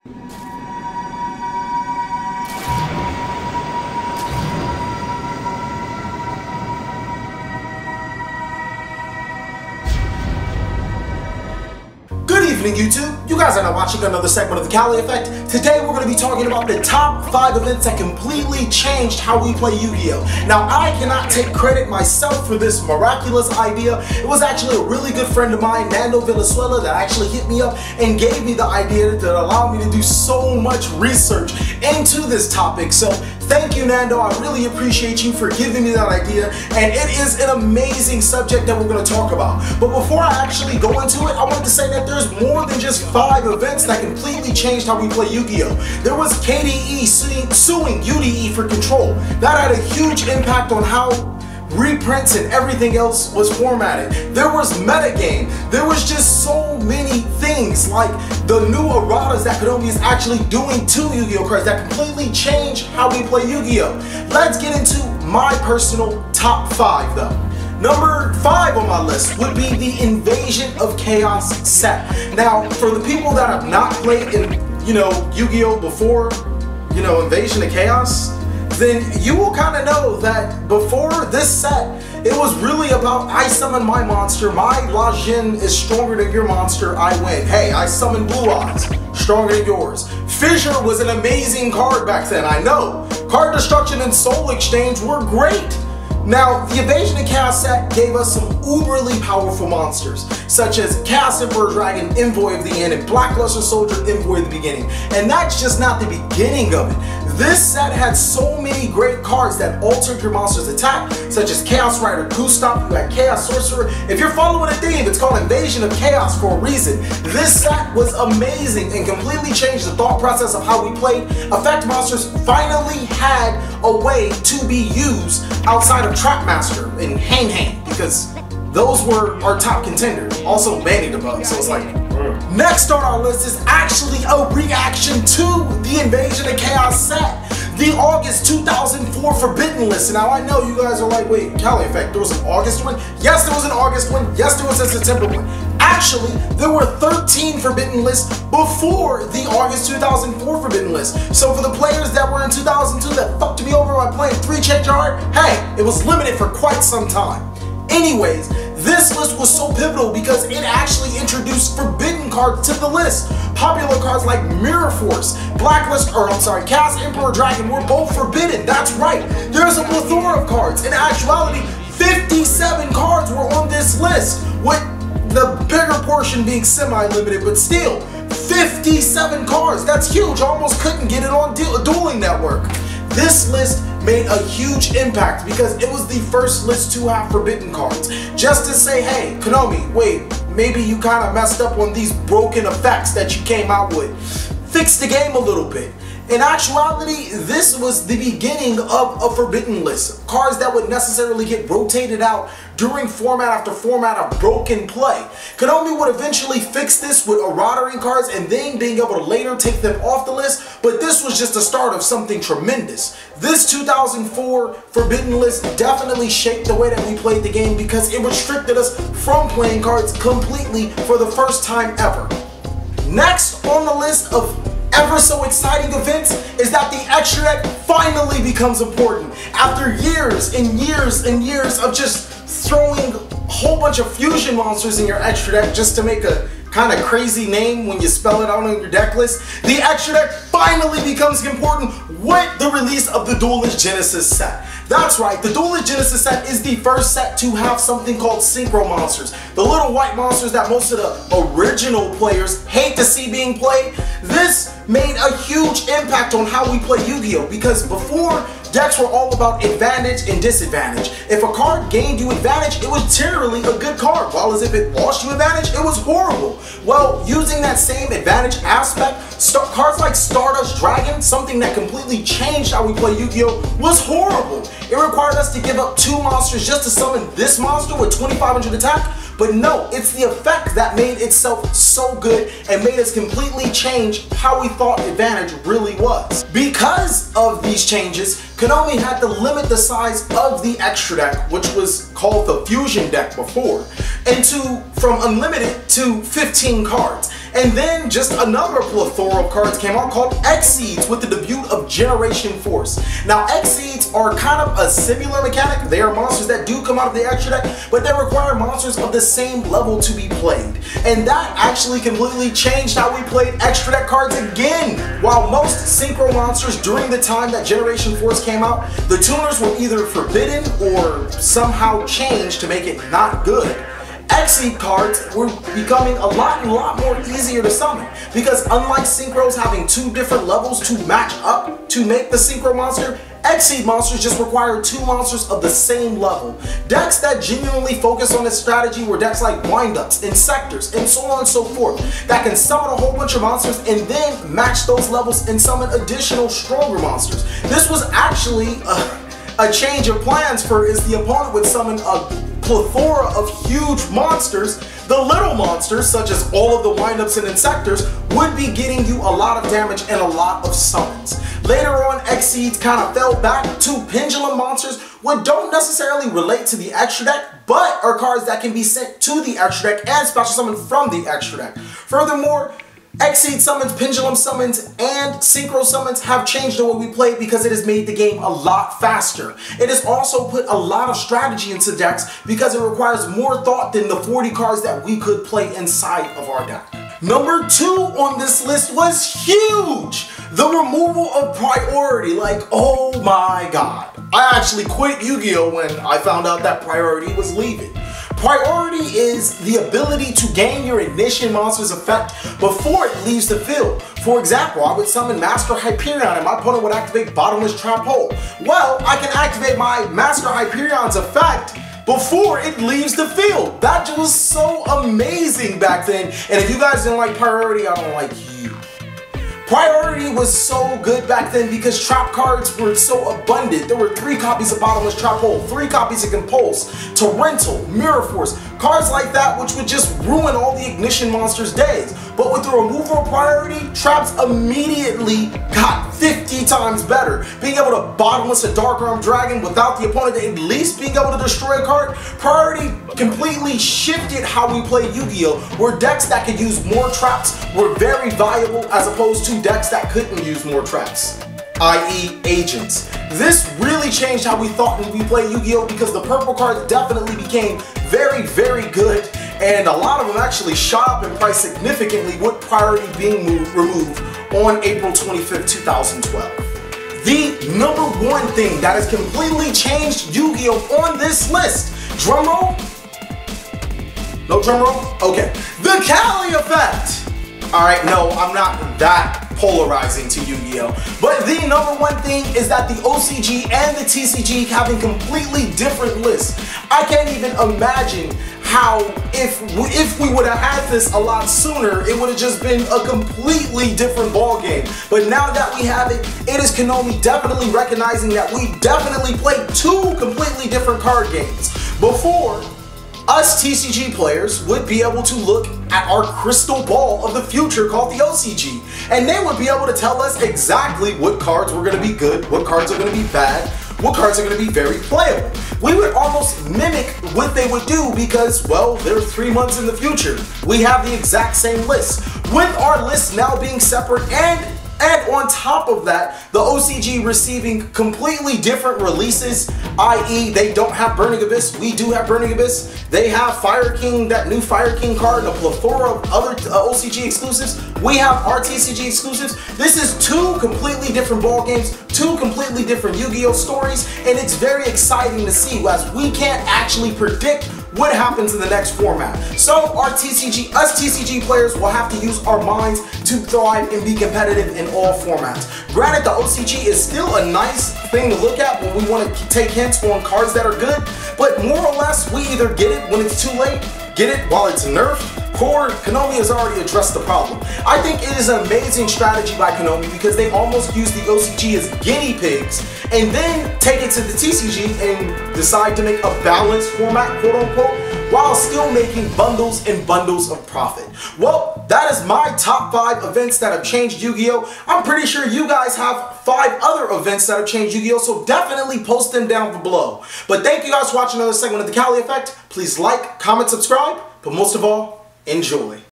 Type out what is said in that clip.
Good evening, YouTube. You guys are now watching another segment of the Cali Effect. Today we're going to be talking about the top 5 events that completely changed how we play Yu-Gi-Oh! Now, I cannot take credit myself for this miraculous idea. It was actually a really good friend of mine, Nando Venezuela, that actually hit me up and gave me the idea that allowed me to do so much research into this topic. So thank you, Nando. I really appreciate you for giving me that idea, and it is an amazing subject that we're going to talk about. But before I actually go into it, I wanted to say that there's more than just 5 events that completely changed how we play Yu-Gi-Oh! There was KDE suing UDE for control. That had a huge impact on how reprints and everything else was formatted. There was metagame. There was just so many things, like the new erratas that Konami is actually doing to Yu-Gi-Oh! Cards that completely changed how we play Yu-Gi-Oh! Let's get into my personal top 5 though. Number 5 on my list would be the Invasion of Chaos set. Now, for the people that have not played in, Yu-Gi-Oh! Before, Invasion of Chaos, then you will kind of know that before this set, it was really about I summon my monster, my Lajin is stronger than your monster, I win. Hey, I summon Blue Eyes, stronger than yours. Fissure was an amazing card back then, I know. Card Destruction and Soul Exchange were great. Now, the Invasion of Chaos set gave us some uberly powerful monsters, such as Chaos Emperor Dragon, Envoy of the End, and Blackluster Soldier, Envoy of the Beginning. And that's just not the beginning of it. This set had so many great cards that altered your monster's attack, such as Chaos Rider, Gustav, you had Chaos Sorcerer. If you're following a theme, it's called Invasion of Chaos for a reason. This set was amazing and completely changed the thought process of how we played. Effect monsters finally had a way to be used outside of Trapmaster and Hang, because those were our top contenders. Also Manny Debug, so it's like... Next on our list is actually a reaction to the Invasion of Chaos set. The August 2004 Forbidden List. Now I know you guys are like, wait, Cali Effect, there was an August one? Yes, there was an August one. Yes, there was a September one. Actually, there were 13 Forbidden Lists before the August 2004 Forbidden List. So for the players that were in 2002 that fucked me over by playing 3 Check Your Heart, hey, it was limited for quite some time. Anyways, this list was so pivotal because it actually introduced forbidden cards to the list. Popular cards like Mirror Force, Chaos Emperor Dragon were both forbidden. That's right. There's a plethora of cards. In actuality, 57 cards were on this list, with the bigger portion being semi-limited, but still, 57 cards. That's huge. I almost couldn't get it on Dueling Network. This list made a huge impact because it was the first list to have forbidden cards. Just to say, hey, Konami, wait, maybe you kind of messed up on these broken effects that you came out with. Fix the game a little bit. In actuality, this was the beginning of a forbidden list. Cards that would necessarily get rotated out during format after format of broken play. Konami would eventually fix this with errata cards and then being able to later take them off the list, but this was just the start of something tremendous. This 2004 Forbidden List definitely shaped the way that we played the game because it restricted us from playing cards completely for the first time ever. Next on the list of ever so exciting events is that the extra deck finally becomes important. After years and years and years of just throwing a whole bunch of fusion monsters in your extra deck just to make a kind of crazy name when you spell it out on your deck list, the extra deck finally becomes important with the release of the Duelist Genesis set. That's right, the Duelist Genesis set is the first set to have something called Synchro Monsters. The little white monsters that most of the original players hate to see being played. This made a huge impact on how we play Yu-Gi-Oh! Because before, decks were all about advantage and disadvantage. If a card gained you advantage, it was generally a good card, while as if it lost you advantage, it was horrible. Well, using that same advantage aspect, cards like Stardust Dragon, something that completely changed how we play Yu-Gi-Oh!, was horrible. It required us to give up 2 monsters just to summon this monster with 2500 attack. But no, it's the effect that made itself so good and made us completely change how we thought advantage really was. Because of these changes, Konami had to limit the size of the extra deck, which was called the Fusion deck before, and from unlimited to 15 cards. And then just another plethora of cards came out called X-Seeds with the debut of Generation Force. Now X-Seeds are kind of a similar mechanic. They are monsters that do come out of the extra deck, but they require monsters of the same level to be played. And that actually completely changed how we played extra deck cards again. While most synchro monsters during the time that Generation Force came out, the tuners were either forbidden or somehow changed to make it not good. X-Seed cards were becoming a lot more easier to summon, because unlike synchros having two different levels to match up to make the synchro monster, X-Seed monsters just require two monsters of the same level. Decks that genuinely focus on this strategy were decks like Windups, Insectors, and so on and so forth, that can summon a whole bunch of monsters and then match those levels and summon additional stronger monsters. This was actually a change of plans, for is the opponent would summon a plethora of huge monsters. The little monsters, such as all of the Windups and Insectors, would be getting you a lot of damage and a lot of summons. Later on, X-Seeds kind of fell back to pendulum monsters, which don't necessarily relate to the extra deck, but are cards that can be sent to the extra deck and special summoned from the extra deck. Furthermore, X-Seed summons, pendulum summons, and synchro summons have changed the way we play because it has made the game a lot faster. It has also put a lot of strategy into decks because it requires more thought than the 40 cards that we could play inside of our deck. Number 2 on this list was huge! The removal of priority. Like, oh my god. I actually quit Yu-Gi-Oh! When I found out that priority was leaving. Priority is the ability to gain your ignition monster's effect before it leaves the field. For example, I would summon Master Hyperion and my opponent would activate Bottomless Trap Hole. Well, I can activate my Master Hyperion's effect before it leaves the field. That was so amazing back then. And if you guys didn't like Priority, I don't like you. Priority was so good back then because trap cards were so abundant. There were 3 copies of Bottomless Trap Hole, 3 copies of Compulse, Torrential, Mirror Force, cards like that which would just ruin all the ignition monsters' days. But with the removal of priority, traps immediately got 50 times better. Being able to bottomless a Dark Arm Dragon without the opponent at least being able to destroy a card, priority completely shifted how we play Yu-Gi-Oh! Where decks that could use more traps were very valuable as opposed to decks that couldn't use more traps, i.e. agents. This really changed how we thought when we played Yu-Gi-Oh! Because the purple cards definitely became very good, and a lot of them actually shot up in price significantly with priority being removed on April 25th, 2012. The number 1 thing that has completely changed Yu-Gi-Oh! On this list, drum roll? No drum roll? Okay. The Cali Effect! Alright, no, I'm not that polarizing to Yu-Gi-Oh! But the number 1 thing is that the OCG and the TCG having completely different lists. I can't even imagine how if we would have had this a lot sooner, it would have just been a completely different ball game. But now that we have it, it is Konami definitely recognizing that we definitely played 2 completely different card games. Before, us TCG players would be able to look at our crystal ball of the future called the OCG, and they would be able to tell us exactly what cards were going to be good, what cards are going to be bad, what cards are going to be very playable. We would almost mimic what they would do because, well, they're 3 months in the future. We have the exact same list. With our list now being separate and on top of that, the OCG receiving completely different releases, i.e. they don't have Burning Abyss, we do have Burning Abyss. They have Fire King, that new Fire King card, and a plethora of other OCG exclusives. We have our TCG exclusives. This is 2 completely different ball games, 2 completely different Yu-Gi-Oh! Stories, and it's very exciting to see as we can't actually predict what happens in the next format. So us TCG players will have to use our minds to thrive and be competitive in all formats. Granted, the OCG is still a nice thing to look at when we want to take hints on cards that are good, but more or less we either get it when it's too late, get it while it's nerfed, or Konami has already addressed the problem. I think it is an amazing strategy by Konami because they almost use the OCG as guinea pigs and then take it to the TCG and decide to make a balanced format, quote unquote, while still making bundles and bundles of profit. Well, that is my top 5 events that have changed Yu-Gi-Oh! I'm pretty sure you guys have 5 other events that have changed Yu-Gi-Oh! So definitely post them down below. But thank you guys for watching another segment of The Cali Effect. Please like, comment, subscribe, but most of all, enjoy.